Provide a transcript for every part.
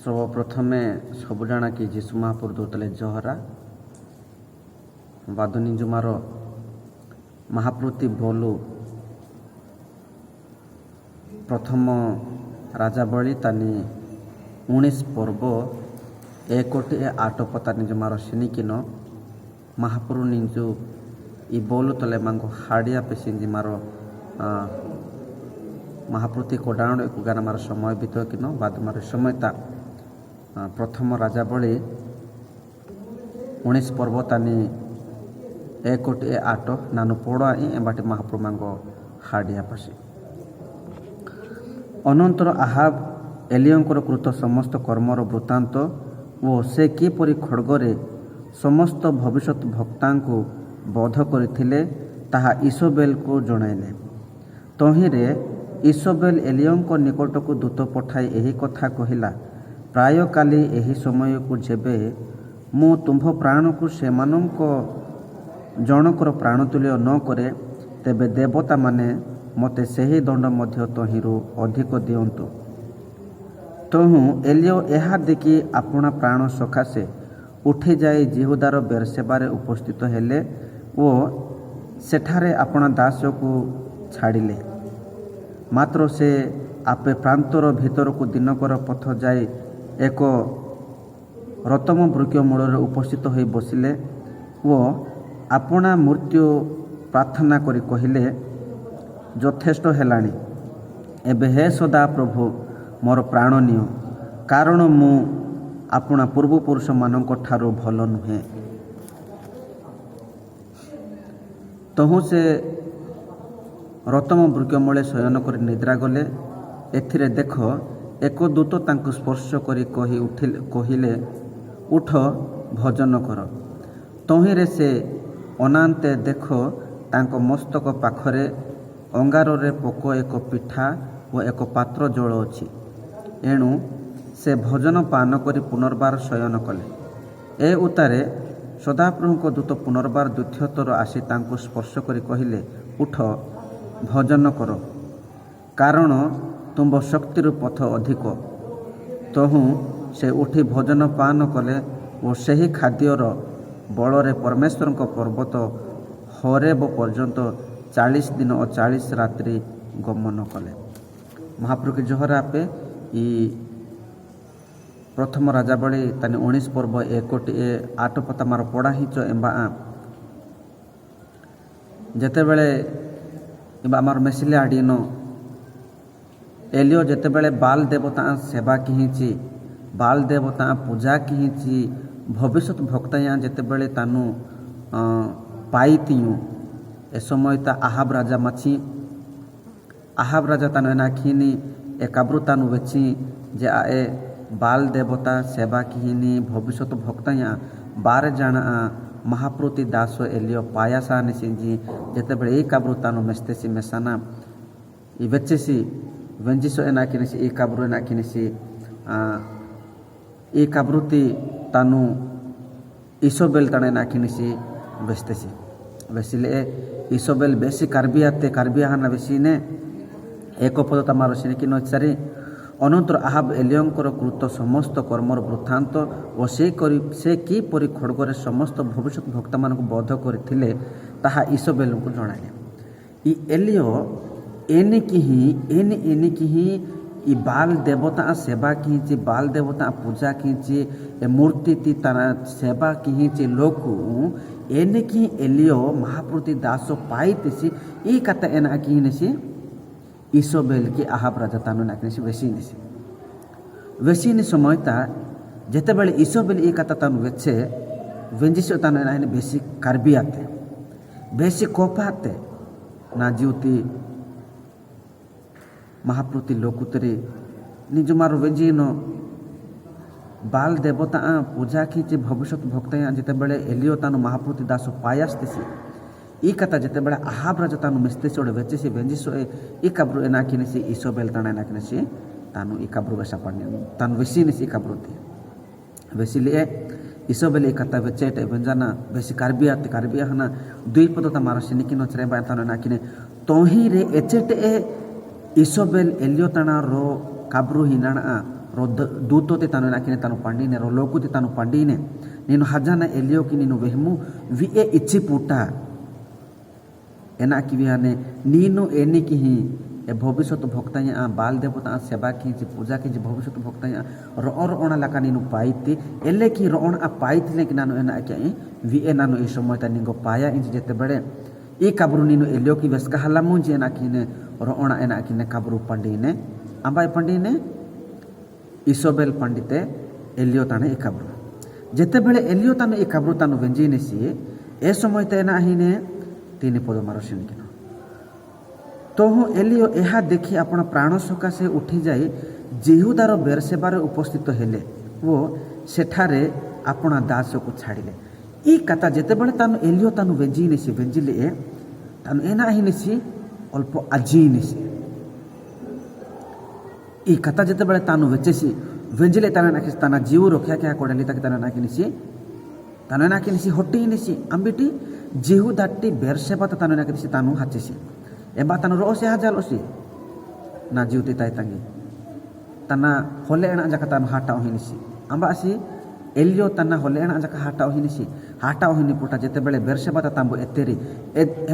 ସର୍ବପ୍ରଥମେ ସବୁ ଜାଣା କି ଯୀଶୁ ମହାପ୍ରଭୁ ଦଉଥିଲେ ଜହରା ବାଦୁନି ଜୁମାର ମହାପ୍ରତି ବୋଲୁ ପ୍ରଥମ ରାଜାବଳୀ ତାନି 19 ପର୍ବ 1:8 ପତାନି ଜୁମାର ସିନିକିନ ମହାପ୍ରଭୁ ନିಂಜು ಈ ಬೋಲು ತಲೆ ಮಂಗು ಹಾಡಿಯ ಪೆಸಿಂಜಿ ಮಾರೋ ମହାପ୍ରତି କୋଡ଼ାଣ ଏକୁଗାର ମାର ସମୟ ବିତ କିନ ବାଦ ମାର ସମୟତା ପ୍ରଥମ ରାଜାବଳୀ 19 ପର୍ବ ତାନି 1:8 ନାନୁ ପୋଡ଼ା ଏବାଟି ମହାପ୍ରଭୁ ମାଙ୍ଗ ହାଡ଼ିଆ ପାସି ଅନନ୍ତର ଆହାବ ଏଲିୟଙ୍କର କୃତ ସମସ୍ତ କର୍ମର ବୃତ୍ତାନ୍ତ ଓ ସେ କିପରି ଖଡ଼ଗରେ ସମସ୍ତ ଭବିଷ୍ୟତ ଭକ୍ତାଙ୍କୁ ବଧ କରିଥିଲେ ତାହା ଇସୋବେଲକୁ ଜଣାଇଲେ। ତହିଁରେ ଇସୋବେଲ ଏଲିୟଙ୍କ ନିକଟକୁ ଦୂତ ପଠାଇ ଏହି କଥା କହିଲା, ପ୍ରାୟ କାଲି ଏହି ସମୟକୁ ଯେବେ ମୁଁ ତୁମ୍ଭ ପ୍ରାଣକୁ ସେମାନଙ୍କ ଜଣକର ପ୍ରାଣତୁଲ୍ୟ ନ କରେ, ତେବେ ଦେବତାମାନେ ମୋତେ ସେହି ଦଣ୍ଡ ମଧ୍ୟ ତହିଁରୁ ଅଧିକ ଦିଅନ୍ତୁ। ତହୁଁ ଏଲିୟ ଏହା ଦେଖି ଆପଣା ପ୍ରାଣ ସକାଶେ ଉଠିଯାଇ ଜିହୁଦାର ବେରସେବାରେ ଉପସ୍ଥିତ ହେଲେ ଓ ସେଠାରେ ଆପଣା ଦାସକୁ ଛାଡ଼ିଲେ। ମାତ୍ର ସେ ଆପେ ପ୍ରାନ୍ତର ଭିତରକୁ ଦିନକର ପଥ ଯାଇ ଏକ ରତମ ବୃକ୍ଷ ମୂଳରେ ଉପସ୍ଥିତ ହୋଇ ବସିଲେ ଓ ଆପଣା ମୃତ୍ୟୁ ପ୍ରାର୍ଥନା କରି କହିଲେ, ଯଥେଷ୍ଟ ହେଲାଣି, ଏବେ ହେ ସଦା ପ୍ରଭୁ ମୋର ପ୍ରାଣ ନିଅ, କାରଣ ମୁଁ ଆପଣା ପୂର୍ବପୁରୁଷମାନଙ୍କ ଠାରୁ ଭଲ ନୁହେଁ। ତହୁଁ ସେ ରତମ ବୃକ୍ଷମୂଳେ ଶୟନ କରି ନିଦ୍ରା ଗଲେ। ଏଥିରେ ଦେଖ, ଏକ ଦୂତ ତାଙ୍କୁ ସ୍ପର୍ଶ କରି କହିଲେ, ଉଠ ଭୋଜନ କର। ତହିଁରେ ସେ ଅନାନ୍ତେ ଦେଖ, ତାଙ୍କ ମସ୍ତକ ପାଖରେ ଅଙ୍ଗାରରେ ପୋକ ଏକ ପିଠା ଓ ଏକ ପାତ୍ର ଜଳ ଅଛି। ଏଣୁ ସେ ଭୋଜନ ପାନ କରି ପୁନର୍ବାର ଶୟନ କଲେ। ଏ ଉତ୍ତାରେ ସଦାପ୍ରଭୁଙ୍କ ଦୂତ ପୁନର୍ବାର ଦ୍ୱିତୀୟ ଥର ଆସି ତାଙ୍କୁ ସ୍ପର୍ଶ କରି କହିଲେ, ଉଠ ଭୋଜନ କର, କାରଣ ତୁମ୍ଭ ଶକ୍ତିର ପଥ ଅଧିକ। ତହୁଁ ସେ ଉଠି ଭୋଜନ ପାନ କଲେ ଓ ସେହି ଖାଦ୍ୟର ବଳରେ ପରମେଶ୍ୱରଙ୍କ ପର୍ବତ ହରେବ ପର୍ଯ୍ୟନ୍ତ 40 ଦିନ ଓ 40 ରାତ୍ରି ଗମନ କଲେ। ମହାପ୍ରଭୁ ଜହରା ଆପେ ଇ ପ୍ରଥମ ରାଜାବଳୀ ତାନି 19 ପର୍ବ 1:8 ପତା ମାର ପଢ଼ା ହିଁଚ ଏମ୍ବା ଯେତେବେଳେ ଏବା ଆମର ମେସିଲେ ଆଡ଼ିନ ଏଲିଓ ଯେତେବେଳେ ବାଲ ଦେବତା ସେବା କିହିଁଛି, ବାଲ ଦେବତା ପୂଜା କିହିଁଛି, ଭବିଷ୍ୟତ ଭକ୍ତାୟା ଯେତେବେଳେ ତାନୁ ପାଇତିୟୁଁ ଏ ସମୟ ତା ଆହାବ ରାଜା ମାଛି ଆହାବ ରାଜା ତାନୁ ଏନାଖିନି ଏକାବ୍ରୁ ତାନୁ ବେଛି ଯେ ଏ ବାଲ ଦେବତା ସେବା କିହିନି ଭବିଷ୍ୟତ ଭକ୍ତାୟା ବାର ଜାଣା ମହାପ୍ରତି ଦାସ ଏଲିଓ ପାୟାସା ନିସିଞ୍ଜି ଯେତେବେଳେ ଏଇ କାବ୍ରୁ ତାନୁ ମେସ୍ତେସି ମେସାନା ଇ ବେଚେସି ଭେଞ୍ଜିସ ଏନାକିନିସି ଏଇ କାବ୍ରୁ ଏନାକିନିସି ଏଇ କାବ୍ରୁତି ତାନୁ ଇସୋବେଲ ତାଣେ ଏନାକିନିସି ବେସ୍ତେସି ବେସିଲେ ଇସୋବେଲ ବେଶୀ କାର୍ବିଆ ହାନା ବେଶୀ ନେ ଏକ ପଦ ତାମାର ସିନିକି ନଚାରି ଅନନ୍ତର ଆହାବ ଏଲିୟଙ୍କର କୃତ ସମସ୍ତ କର୍ମର ବୃତ୍ତାନ୍ତ ଓ ସେ କିପରି ଖଡ଼ଗରେ ସମସ୍ତ ଭବିଷ୍ୟତ ଭକ୍ତମାନଙ୍କୁ ବଧ କରିଥିଲେ ତାହା ଇସୋବେଲଙ୍କୁ ଜଣାଇଲେ। ଇ ଏଲିୟ ଏନିକି ହିଁ ଇ ବାଲ ଦେବତା ସେବା କିହିଁଛି, ବାଲ ଦେବତା ପୂଜା କିହିଁଛି, ଏ ମୂର୍ତ୍ତି ତାର ସେବା କିହିଁଛି ଲୋକୁ ଏନିକି ଏଲିୟ ମହାପ୍ରତି ଦାସ ପାଇତେସି ଇ କଥା ଏନା କିହିନେସି ଇସୋବେଲ କି ଆହାବ ରାଜା ତାନୁ ନାକିନେସି ବେଶିନି ସମୟତା ଯେତେବେଳେ ଇସୋବେଲ ଇ କଥା ତାନୁ ବେଛେ ଭେଞ୍ଜିସ ତାନୁ ଏନା ବେଶୀ କାର୍ବିଆତେ ବେଶୀ କୋପାତେ ନା ଜିଉତି ମହାପ୍ରତି ଲୋକୁତରେ ନିଜ ମାର ବେଜିନ ବାଲ ଦେବତା ପୂଜା କିଛି ଭବିଷ୍ୟତ ଭକ୍ତାୟା ଯେତେବେଳେ ଏଲିଓ ତାନୁ ମହାପ୍ରତି ଦାସ ପାଇ ଆସିତେସି ଇ କଥା ଯେତେବେଳେ ଆହାବ ରାଜା ତାନୁ ମିସ୍ତେସି ଗୋଟେ ବେଚେସି ଭେଞ୍ଜିସ ଇ କାବ୍ରୁ ଏନାକିନେସି ଇସୋବେଲ ତାଣା ଏନାକିନେସି ତାନୁ ଇ କାବ୍ରୁ ବେସା ପାଣି ତାନୁ ବେଶିନେସି ଇ କାବ୍ରୁତି ବେସିଲେ ଇସୋବେଲ ଇ କଥା ବେଚେଟେ ଭେଞ୍ଜାନା ବେଶୀ କାର୍ବିଆ ହାନା ଦୁଇ ପଦ ତା ମାର ସିନିକି ନଚରେ ବା ତାନୁ ଏନାକିନେ ତହିଁରେ ଏଚେଟେ ଇସୋବେଲ ଏଲିଓ ତାଣା ର କାବ୍ରୁ ହିନାଣା ro duto te tanu nakine tanu pandine ro loku te tanu pandine ninu hajana elio ki ninu vehmu vi e ichi puta ena kiviane ninu eni ki hi e ভবিষ্যৎ ভক্তায়া বাল দেবতা সেবা কি পূজা কি ভবিষ্যৎ ভক্তায়া রণ রণ লাকা নিনু পাইতে এলে কি রণ পাইলে কি নানু এনা কে ভি এ নানু এই সময়টা নিগো পায়া ইঞ্জ যেতে বেড়ে এই কাবরু নিনু এলিও কি বেস কাহালামু যে না কিনে রণ এনা কিনে কাবরু পান্ডিনে আম্বাই পান্ডিনে ইসোবেল পান্ডিতে এলিও তানে এই কাবরু যেতে বেড়ে এলিও তানে এই কাবরু তানু ভেঞ্জি নেসি এ সময়তে এনা হিনে তিনি পদ মারসিনি কিনা तो एलियो यह देखी आपण प्राण सकाशे उठी जाए जेहुदार बेरसेबार उपस्थित हेले वो सेठारे अपना दास को छाड़िले ई कथा जेते बळे तानु एलियो तानु वेंजी नेसी वेंजिले तानु एना ही नेसी अल्प आजी नेसी ई कथा जेते बळे तानु वेचेसी वेंजिले तानु नाकिस ताना जीव रक्षा क्या कोडली तक तानु नाकिनेसी तानु नाकिनेसी होटी नेसी अंबिटी जेहुदाटी बेरसेबा तानु नाकिनेसी तानु हाचेसी एबा तनु रो से हाजल ओसी ना जीवती ताई तंगी तना होले एना जका तनु हाटाओ हिनिसी अंबा असि एलियो तना होले एना जका हाटाओ हिनी पुटा जेते बेले बेरसेबा तांबो एतेरी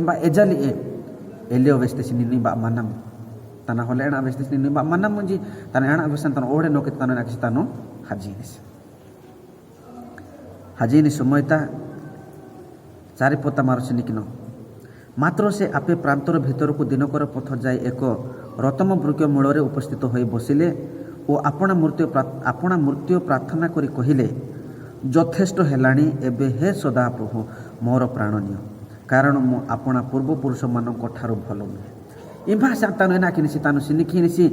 एबा एजली एलियो वेस्तेसी निनी बा मनम तना होले एना वेस्तेसी निनी बा मनम मुंजी तना एना वेसन तनु ओडे नोके तनु नाकिस तनु हाजिनी समयता चारिपोता मारसिनी किनो मात्र से आपे प्रांतर भीतर को दिनकर पथ जाए एक रतम वृक्ष मूल उपस्थित हो बसिले और आपणा मृत्यु प्रार्थना करी कहिले यथेष्ट हेलाणी एबे हे सदा प्रभु मोर प्राण निय कारण मु आपणा पूर्वपुरुष मानक ठारू भल नुहे इ भाषा तानु एना किनिसी तानु सिनिखिनिसी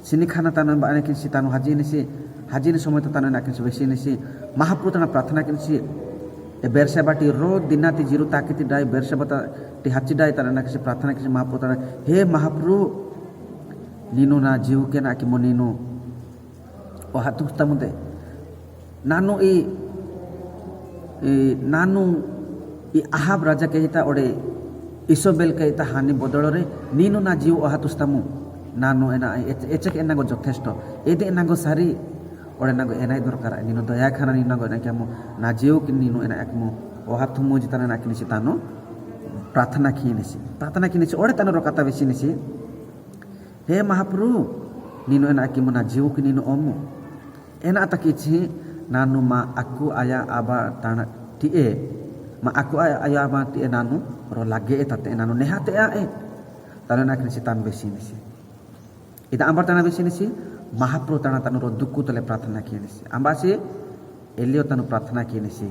सिनिखाना तानु बाने किनिसी तानु हाजिनी समय तानु एना किनिसी बेसी निसी महापुतना प्रार्थना किनिसी ए बेरसेबाटी रो दिनाती जीरु ताकिति डाय बेरसेबता टी हाची डाय तना किसी प्रार्थना किसी महाप्रभु हे महाप्रभु नीनु ना जीव के ना कि मोनीनु ओ हातुस्ता मुदे नानु ई आहाब राजा के हिता ओडे इसोबेल के हिता हानि बदल रे नीनु ना जीव ओ हातुस्तामु नानु एना एचक एना गो यथेष्ट एदे एना गो सारी ओडे नागो एनाय दरकार नीनु दया खाना नीनु नागो एना केमो ना जीव कि नीनु एना एकमो ओ हाथु मु जिताना ना किनिसी तानो प्रार्थना किनेसी ओडे तानो रकाता बेसी नेसी हे महाप्रभु नीनु एना कि मुना जीव कि नीनु ओमु एना तकिछि नानु मा aku aya aba tana tie ma aku aya aba tie nanu ro lage etate nanu nehate ae tanu na kinisi tan बेसी नेसी ida ambar tana बेसी नेसी महाप्रभु ताना तानु रो दुक्कु तले प्रार्थना किनेसी अंबासी एलियो तानु प्रार्थना किनेसी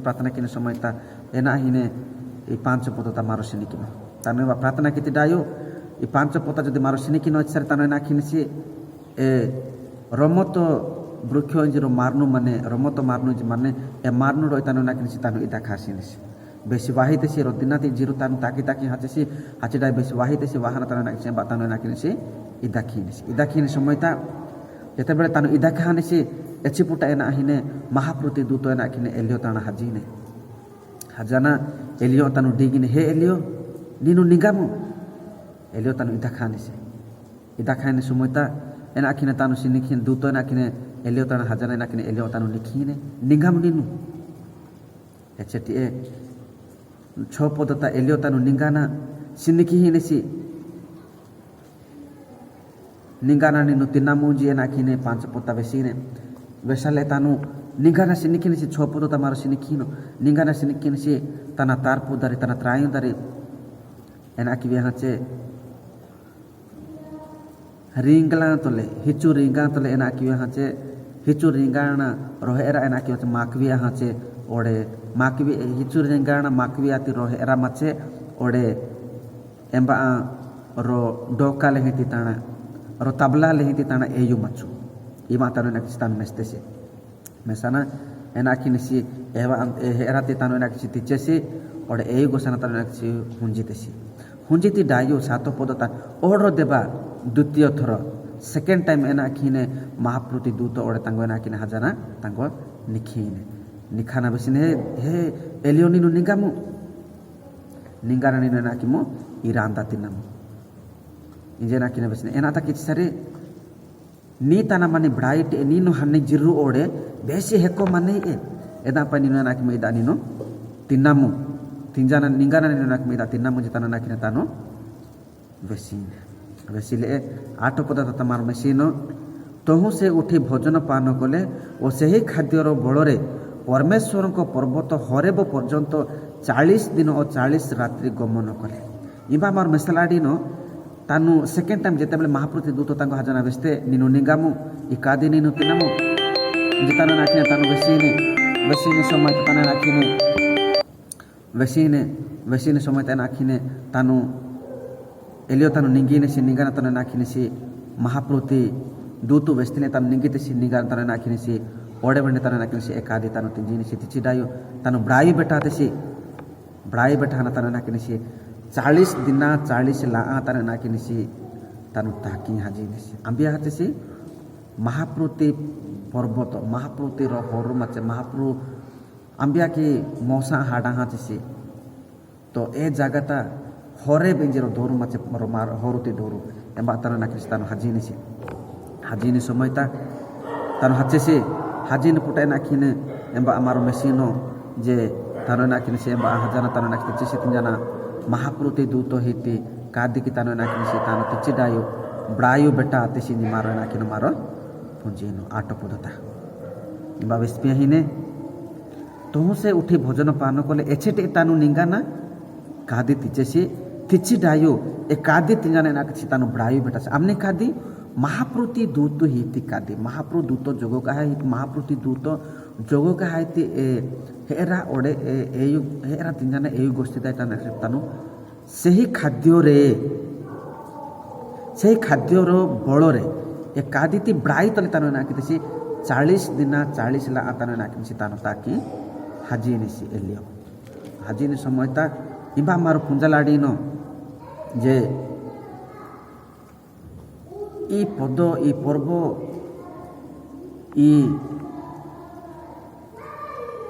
प्रार्थना किने समय ता एना हिने ई पांच पता मारसिनी किनो तानु प्रार्थना किति डायो ई पांच पता जदि मारसिनी किनो इच्छा तानु एना किनेसी ए रमत वृक्ष जिरो मारनु माने रमत मारनु माने ए मारनु रो तानु ना किनेसी तानु इदा खासिनेसी बेसी वाहितेसी रो दिनाती जिरो तानु ताकी हाची डाय बेसी वाहितेसी वाहना तानु ना किनेसी बातानु ना किनेसी इदाखिने समयता जेते बेले तानु इदाखानेसी एचिपुटा एना हिने महाप्रति दूत एना किने एलियो ताना हाजिने हाजाना एलियो तानु डिगिने हे एलियो नीनु निगामु एलियो तानु इदाखाने समयता एना किने तानु सिनिखिन दूत एना किने एलियो ताना हाजाना एना किने एलियो तानु निखिने निगामु नीनु एचेटी ए छो पदता एलियो तानु निगाना सिनिखिनेसी निगाना नीनु तिनामुजी एना किने पांच पोता बेसीने बेसाले तानु निगाना सिनिखिनेसी छो पदता मारो सिनिखिनो निगाना सिनिखिनेसी तना तारपु दारी तना त्रायु दारी एना कि हाचे रिंगला तोले हिचु रिंगा तोले एना कि हाचे हिचु रिंगाना रोहेरा एना कि हाचे माकवी हाचे ओडे माकवी हिचु रिंगाना माकवी आती रोहेरा माचे ओडे एम्बा रो डोकाले हेती ताना रो तबला लेहिती ताना एयु मच्चु इमा तानु ना किसी तानु मेस्तेसी मेसाना एना किनेसी एवा हेराती तानु ना किसी तिचेसी और एयु गोसाना तानु ना किसी हुंजिती डायो सातो पदता ओडरो देबा द्वितीय थर सेकेंड टाइम एना किने महाप्रति दूत ओडे तांगो एना किने हाजाना तांगो निखिने निखाना बेसिने हे एलियो नीनु निगामु निंगाना नीनु एना किमो इरांदा तिनामु इंजेना किने बेसिने एना ता किछि सारे नी ताना माने ब्राइट नीनो हन्ने जिरु ओडे बेसी हेको माने एदा पा नीनो नाकि मेदा नीनो तिन्नामु तिंजाना निंगाना नीनो नाकि मेदा तिन्नामु जिताना नाकिने तानो वेसिले आठ पद तमार मेसिनो तहु से उठी भोजन पान कले और सही खाद्यर बଳରେ परमेश्वर पर्वत हरेब पर्यंत 40 दिन और 40 रात्रि गमन कले इबा मार मेसलाडीनो तानु सेकेंड टाइम जेते बेले महाप्रति दूत तांको हजना बेस्ते निनु निगामु इकादी निनु तिनामु जिताना नाकिने तानु वेसिने समय ताना नाकिने वेसिने समय ताना नाकिने तानु एलियो तानु निंगिने से निगाना तानु नाकिने से महाप्रति दूत वेस्तिने तानु निंगिते से निगाना तानु नाकिने से ओडे बंडे तानु नाकिने से एकादी तानु तिंजिने से तिचिडायो तानु ब्राई बेटाते से ब्राई बेटाना तानु नाकिने से 40 दिना 40 ला तानु नाकिने से तानु ताकी हाजिने से अंबिया हाते से महाप्रति पर्वत महाप्रति रो होरु मचे महाप्रु अंबिया की मौसा हाडा हाते से तो ए जगता हरे बेंजेरो दोरु मचे मार होरुति दोरु एंबा तानु नाकिने तानु हाजिने समयता तानु हाचे से हाजिने पुटाय नाकिने एंबा अमारो मेसिनो जे तानु नाकिने से एंबा हजाना तानु नाकिने चेसे तिंजाना महाप्रति दूत हेती कादी की तानु नाकिने से तानु तिचिडायो ब्रायो बेटा तेसी नि मारो नाकिने मारो पुंजेनो आठ पदता एंबा वेस्पिया हिने तहु से उठी भोजन पान कले एछेटे तानु निंगाना कादी तिचेसी तिचिडायो ए कादी तिंजाने नाकिने तानु ब्रायो बेटा से आमने कादी महाप्रति दूत हिति कादी महाप्रु दूत जोगो का है महाप्रति दूत जोगो का है हेरा ओडे हेरा तिंजाने एयु गोष्ठीता एटा नाकितानु सेही खाद्यर बଳରେ ए कादिति ब्राई तले तानु नाकितेसी 40 दिना 40 ला तानु नाकितेसी तानु ताकी हाजिनेसी एलियो हाजिने समयता इबा मारो पुंजालाडीनो जे ई पद ई पर्व ई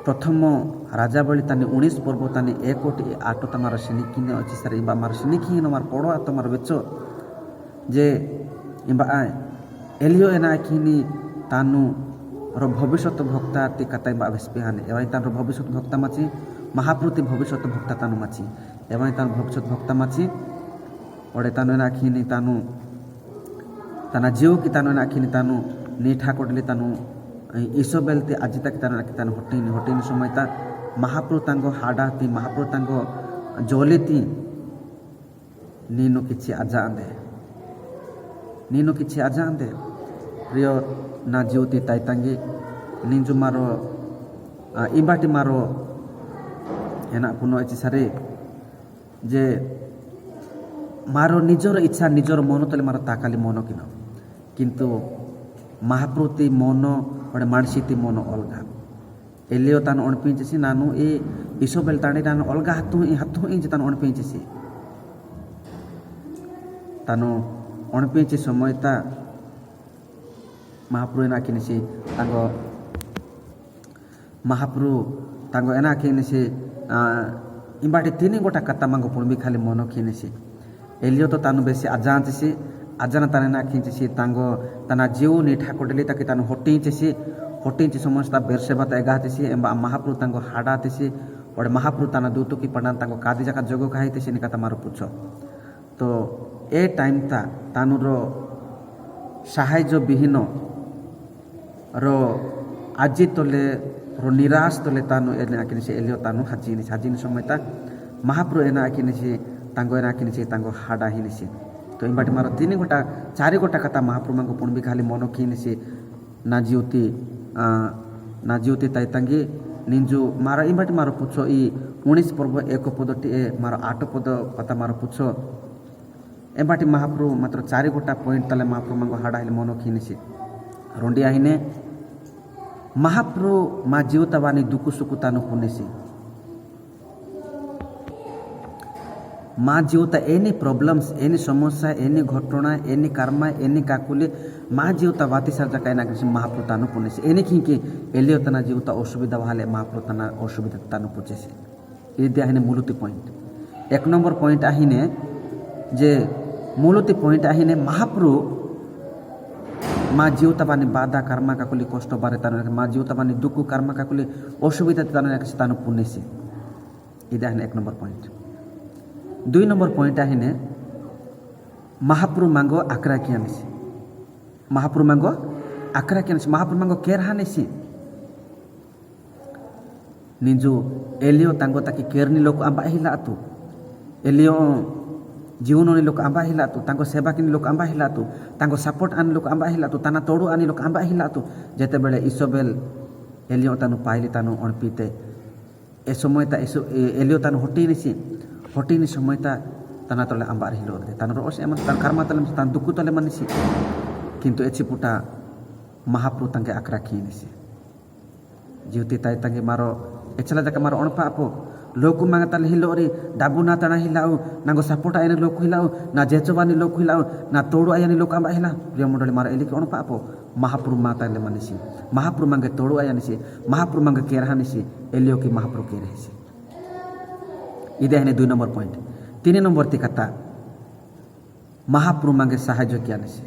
प्रथम राजावली तानी 19 पर्व तानी 1 कोटी 8 तमार सिनिकिने अछि सर इबा मार सिनिकिनो मार पड़ो तमार बेचो जे इबा एलियो एना किनी तानु रो भविष्यत भक्ता ति कतै बा वेस्पिहाने एवं तान रो भविष्यत भक्ता माची महाप्रति भविष्यत भक्ता तानु माची एवं तान भविष्यत भक्ता माची ओडे तानु एना किनी तानु तना जीव की तानु नाखिनी तानु नी ठाकोडले तानु इसोबेल ते आज तक तानु नाखि तानु होटिन समयता महाप्रभु तांगो हाडाती महाप्रभु तांगो जोलेती नीनु किछि आजा आंदे प्रिय ना जीवती ताइतांगी निंजु मारो इबाटी मारो एना पुनो एछि सारे जे मारो निजर इच्छा निजर मन तले मारो ताकाली मन किनो किंतु महाप्रति मन ओडे मानसिति मन अलगा एलियो तान अणपिंचेसी नानु ए इसोबेल ताणी नानु अलगा हातु जे तान अणपिंचेसी तानु अणपिंचे समयता महाप्रभु एना किनेसी तांगो महाप्रभु तांगो एना किनेसी इबाटे 3 गोटा कथा मांगो पुणबी खाली मन किनेसी एलियो तो तानु बेसी आजांचेसी आजाना ताने ना खिंचेसी तांगो तना जीव नि ठाकोडली ताकि तानु होटिंचे समस्त बेरसेबा ता एगातेसी एंबा महाप्रभु तांगो हाडातेसी और महाप्रभु ताना दूतो की पडान तांगो कादी जाका जोगो खाइतेसी नि कथा मारो पुछो तो ए टाइम ता तानु रो सहाय्य विहीन रो आजी तले रो निराश तले तानु एना किनेसी एलियो तानु हाजिनी समयता महाप्रभु एना किनेसी तांगो एना किनेसी तांगो हाडा हिनेसी तो इबाटी मारो 3 गोटा 4 गोटा कथा महाप्रभु मांगो पुणबी खाली मन किनेसी ना जीवती ताइतांगी निंजु मारो इबाटी मारो पुछो ई 19 पर्व 1 पदटी मारो 8 पद कथा मारो पुछो एबाटी महाप्रभु मात्र 4 गोटा पॉइंट तले महाप्रभु मांगो हाडा हिले मन किनेसी रोंडिया हिने महाप्रभु मा जीवतावानी दुकु सुकु तानु पुनेसी माँ जीवता एनी प्रॉब्लम्स एनी समस्या एनी घटना एनी कर्मा एनी काकुली माँ जीवता वाती सार जाका एना किसी महाप्रभु तानु पुनेसी एनी कि एलियो तना जीवता असुविधा वाले महाप्रभु तना असुविधा तानु पुचेसी ये दिया हिने मूलुति पॉइंट 1 नंबर पॉइंट आहिने जे मूलुति पॉइंट आहिने মা জিউতাবানি বাধা কর্মা কাকুলি কষ্ট বারে তানো মা জিউতাবানি দুঃখ কর্মা কাকুলি অসুবিধা তানো তানো পুনেছে এটা হেন 1 নম্বর পয়েন্ট 2 নম্বর পয়েন্ট হেনে महाप्रु मांगो आकरा किया निसी महाप्रु मांगो आकरा किया निसी महाप्रु मांगो केर हानेसी निजु एलियो तांगो ताकि केरनी लोक आंबा हिला तू एलियो जीवनोनी लोक आंबा हिला तू तांगो सेवा किनी लोक आंबा हिला तू तांगो सपोर्ट आनी लोक आंबा हिला तू ताना तोड़ू आनी लोक आंबा हिला तू जेते बेले इसोबेल एलियो तानु पाइली तानु अणपीते ए समय ता एलियो तानु होटी नि समय ता ताना तले आंबा हिलो दे तानु रोस एमन तान कर्मा तले तान दुकु तले मानिसी किंतु एछि पुटा महाप्रु तांगे आकरा किनिसी जीवती ताई तांगे मारो एचला जका मारो अणपा अपो लोकु मांगा तले हिलो रे डाबु ना ताना हिलाउ नांगो सपोर्ट आयने लोक हिलाउ ना जेचोबानी लोक हिलाउ ना तोड़ू आयने लोक आंबा हिला प्रिय मंडली मारो एलिके अणपा अपो महाप्रु मा ताले मानिसी महाप्रु मांगे तोड़ू आयनिसी महाप्रु मांगे केरहानिसी एलियो की महाप्रु केरहिसी इदे हने 2 नंबर पॉइंट 3 नंबर ती कथा महाप्रु मांगे साहाय्य किया निसी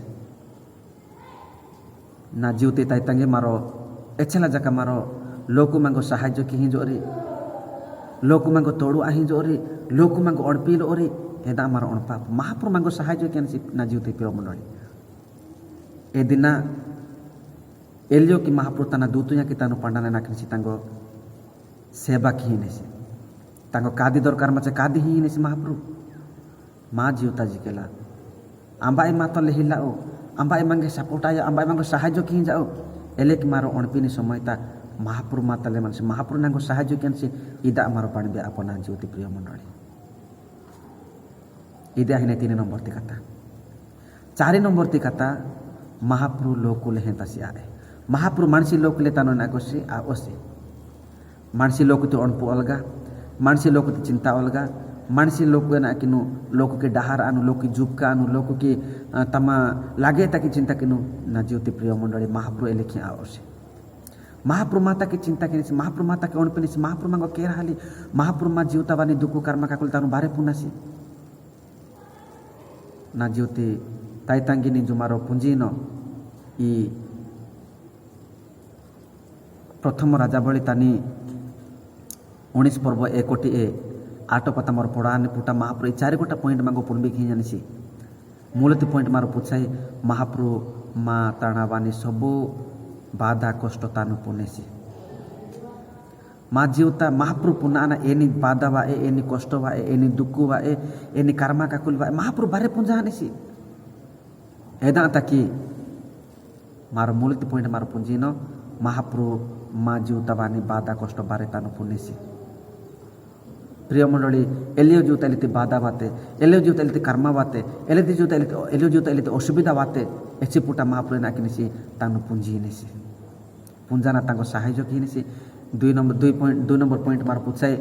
ना जीवते ताई तांगे मारो एचला जका मारो लोकु मांगो साहाय्य की ही जोरी लोकु मांगो तोड़ू आही जोरी लोकु मांगो अणपील ओरी एदा मारो अणपा महाप्रु मांगो साहाय्य किया निसी ना जीवते प्रिय मंडली ए दिना एलियो की महाप्रु तना दूतुया की तानु पंडाने नाकिसी तांगो सेवा की निसी तांगो कादी दरकार मचे कादी ही निसी महाप्रु माँ जीवता जी केला आंबाई मातो ले हिलाओ आंबाई मांगे सपोर्टाया आंबाई मांगो साहाय्य की जाओ एले की मारो अणपीनी समयता महाप्रु माता ले मनसे महाप्रु नांगो साहाय्य केनसे इदा मारो पाणी बे अपना ज्योति प्रिय मंडली इदा हिने 3 नंबर ती कथा 4 नंबर ती कथा महाप्रु लोकु ले हेतासी आए महाप्रु मानसी लोक ले तानो नाकोसी आ ओसी मानसी लोक तो अणपु अलगा मानसी लोक की चिंता अलगा मानसी लोक ना किनु लोक के डहार आनु लोक की जुबका आनु लोक की तमा लागे ताकि चिंता किनु ना ज्योति प्रिय मंडली महाप्रु एलेखी आवश्य महाप्रु माता की चिंता किनिसी महाप्रु माता के अणपिनिसी महाप्रु मांगो केर हाली महाप्रु मा जीवतावानी दुकु कर्म काकुल तानु बारे पुनासी ना ज्योति ताई तांगिनी जुमारो पुंजीनो ई प्रथम राजावली तानी 19 पर्व 1 पता मोर पढ़ाने पुटा महाप्रु 4 गोटा पॉइंट मांगो पुनबी खी जानिसी मूलति पॉइंट मारो पुछाई महाप्रु मा ताणावानी सबु बाधा कष्ट तानु पुनेसी मा जीवता महाप्रु पुनाना एनी बाधा वा एनी कष्ट वा एनी दुःख वा एनी कर्मा काकुल वा महाप्रु बारे पुंजानिसी एदा ताकि मारो मूलति पॉइंट मारो पुंजीनो महाप्रु मा जीवतावानी बाधा कष्ट बारे तानु पुनेसी प्रिय मंडली एलियो जीवता बाधा बाते एलियो जीवता कर्मा बाते एलियो जीवता असुविधा बाते एची पुटा महाप्रु नाकिनिसी तानु पुंजी निसी पुंजाना तांको साहाय्य किनिसी 2 नंबर पॉइंट मार पुछाए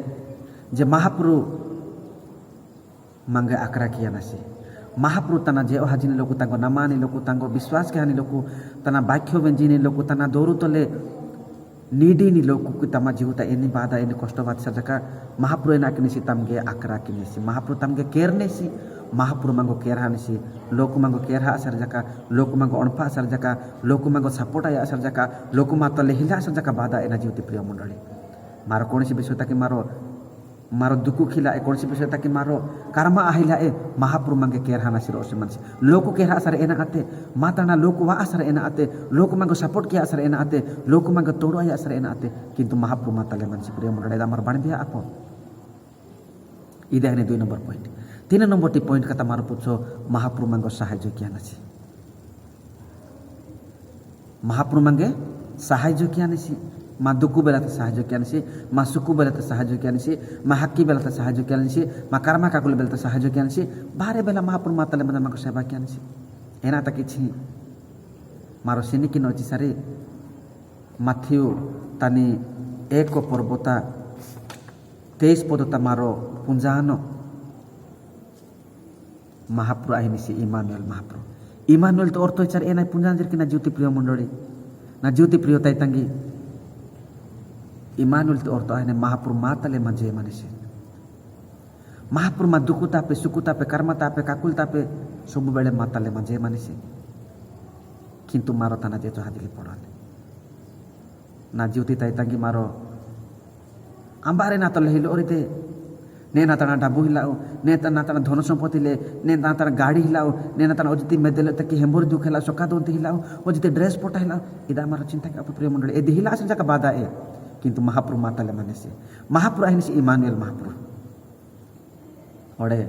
जे महाप्रु मांगे आकरा किया नसी महाप्रु तना जे हाजिनी लोक तांको नमानी लोक तांको विश्वास के हानि लोक तना बाख्य व्यंजिनी लोक तना दोरु तले नीडीनी लोक तमा जीवता एनी बाधा एनी कष्ट बात सर्जका महाप्रु एना किनिसी तमगे आकरा किनिसी महाप्रु तमगे केरनेसी महाप्रु मांगो केर हानिसी लोक मांगो केर हा सर्जका लोक मांगो अणपा सर्जका लोक मांगो सपोर्ट आया सर्जका लोक मातो लेहिला सर्जका बाधा एना जीवती प्रिय मंडली मारो कोनसी विषय ताकि मारो दुकु खिला कोनसी विषय ताकि मारो कर्मा आहिला महाप्रु मांगे केर हानासी रोसे मनसी लोक केर असर एना आते माताना लोक वा असर एना आते लोक मांगो सपोर्ट किया असर एना आते लोक मांगो तोड़ो आया असर एना आते किंतु महाप्रु माता ले मनसी प्रिय मंडली मार बण दिया आपो इदे हने 2 number point 3 number T point कथा मारो पुछो महाप्रु मांगो साहाय्य किया नसी महाप्रु मांगे साहाय्य किया नसी मा दुकु बेलाते साहाय्य किया नसी मा सुकु बेलाते साहाय्य किया नसी मा हक्की बेलाते साहाय्य किया नसी मा कर्मा काकुल बेलाते साहाय्य किया नसी बारे बेला महाप्रु माताले मन मांगो सेवा किया नसी एना तक छि मारो सिनी की नोची सारे माथ्यू तानी 1 पर्वता 23 पदता मारो पुंजानो महाप्रु आहिनिसी इमानुएल तो अर्थ चार एना पुंजांजर की ना ज्योति प्रिय मंडली ना ज्योति प्रिय ताई तांगी इमानुएल तो अर्थ आहिने महाप्रु माताले मजे मानिसी महाप्रु मा दुखु तापे सुखु तापे कर्म तापे काकुल तापे सब बेले माताले मजे मानिसी किंतु मारो तना जे हाजिली पड़ाल ना जीवती ताई तंगी मारो अंबारे ना तो हिलो ओरिते ने ना तना डाबू हिलाओ ने ना तना धन संपत्ति ले ने ना तना गाड़ी हिलाओ ने ना तना ओजिति मेदेले तक हेम्बोर दुख हिलाओ सका दोंती हिलाओ ओजिति ड्रेस पोटा हिलाओ इदा मारो चिंता के प्रिय मंडली एदि हिला से जका बाधा ए किंतु महाप्रभु माताले माने से महाप्रभु आहिन से इमानुएल महाप्रभु ओडे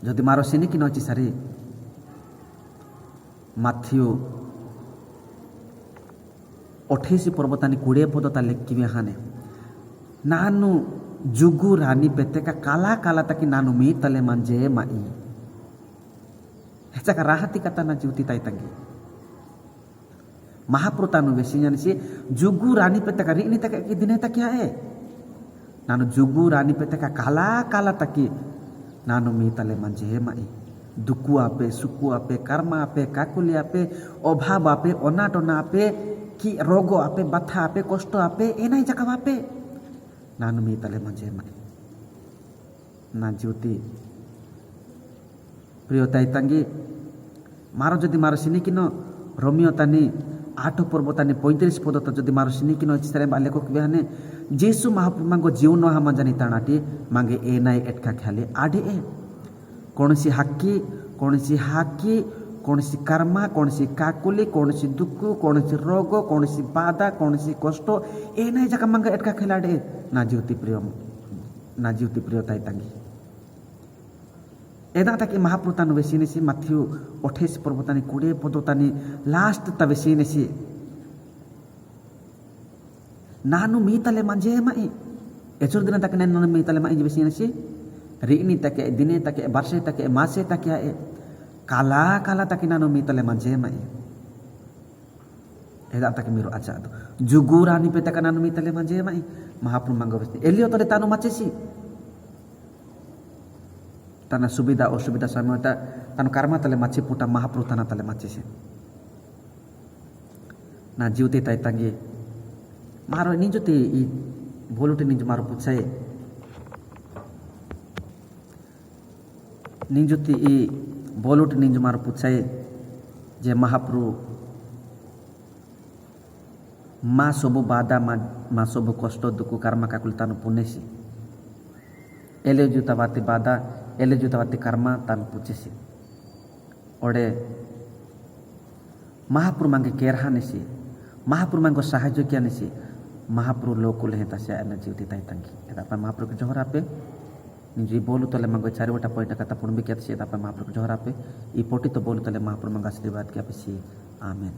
जदि मारो सिनी कि नची सारी माथ्यू 28 पर्वतानी 20 पद ता लेखिबे हाने नानु जुगु रानी पेतेका काला काला तकी नानु मी तले मंजे माई हेचा का राहती कथा ना जीवती ताई तंगी महाप्रतानु वेसियानसी जुगु रानी पेतेका रीनी तक की दिने तक क्या है नानु जुगु रानी पेतेका काला काला तकी नानु मी तले मंजे माई दुकु आपे सुकु आपे कर्मा आपे काकुली आपे अभाव आपे अनाटना आपे कि रोगो आपे बथा आपे कष्ट आपे एनाई जका आपे नानु मी तले मंजे माई ना ज्योति प्रिय ताई तंगी मारो जदि मारो सिनी किनो रोमियो तानी 8 पर्व तानी 35 पद तो जदि मारो सिनी किनो इचरे बाले को कहने जेसु महाप्रभु मांगो जीवन हा जानी तानाटी मांगे ए नाई एटका ख्याले आडे ए कौनसी हाकी कौनसी कर्मा कौनसी काकुली कौनसी दुख कौनसी रोग कौनसी बाधा कौनसी कष्ट ए नाई जका मांगे एटका खेलाडे ना ज्योति प्रिय ताई तंगी एदा तक महाप्रतानु वेसीनेसी माथ्यू 28 पर्वतानी 20 पदतानी लास्ट ता वेसीनेसी नानु मीतले मंजे माई एचुर दिन तक नानु मीतले माई वेसीनेसी रीनी तक दिने तक वर्षे तक मासे तक काला काला तक नानु मीतले मंजे माई एदा तक मीरो अच्छा जुगुरानी पे तक नानु मीतले मंजे माई महाप्रभु मंगो वेसी एलियो तले तानु मचेसी तना सुविधा असुविधा समय तन कर्मा तले माचे पुटा महाप्रभु तना तले माचे से ना जीवते ताई तंगी मारो निजुते ई बोलुटे निजु मारो पुछाए निजुते ई बोलुटे निजु मारो पुछाए जे महाप्रभु मा सबु बाधा मा सबु कष्ट दुख कर्मा काकुल तानु पुनेसी एले जुता बाते बाधा एले जुता बाते कर्मा तानु पुचेसी ओडे महाप्रभु मांगे केरहा नेसी महाप्रभु मांगो साहाय्य किया नेसी महाप्रभु लोकुल हेता से अन जीवती ताई तंगी एदा पर महाप्रभु के जोहरा पे निजी बोलु तले मांगो चारि वटा पॉइंट कथा पुण भी किया से एदा पर महाप्रभु के जोहरा पे ई पोटी तो बोलु तले महाप्रभु मांगा आशीर्वाद किया पे सी आमेन।